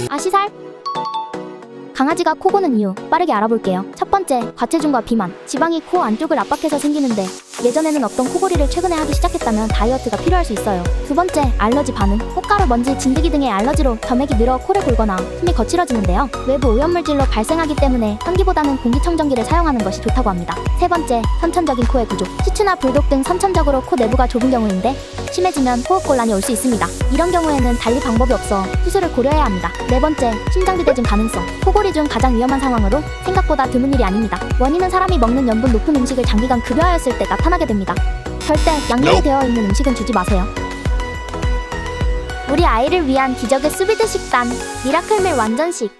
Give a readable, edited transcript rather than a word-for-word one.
아시살? 강아지가 코 고는 이유 빠르게 알아볼게요. 첫 번째, 과체중과 비만. 지방이 코 안쪽을 압박해서 생기는데 예전에는 없던 코골이를 최근에 하기 시작했다면 다이어트가 필요할 수 있어요. 두 번째, 알러지 반응. 꽃가루, 먼지, 진드기 등의 알러지로 점액이 늘어 코를 골거나 숨이 거칠어지는데요. 외부 오염물질로 발생하기 때문에 환기보다는 공기청정기를 사용하는 것이 좋다고 합니다. 세 번째, 선천적인 코의 구조. 시추나 불독 등 선천적으로 코 내부가 좁은 경우인데 심해지면 호흡곤란이 올 수 있습니다. 이런 경우에는 달리 방법이 없어 수술을 고려해야 합니다. 네 번째, 심장비대증 가능성. 코골이 중 가장 위험한 상황으로 생각보다 드문 일이 아닙니다. 원인은 사람이 먹는 염분 높은 음식을 장기간 급여하였을 때 나타나게 됩니다. 절대 양념이 되어 있는 음식은 주지 마세요. 우리 아이를 위한 기적의 수비드 식단 미라클밀 완전식.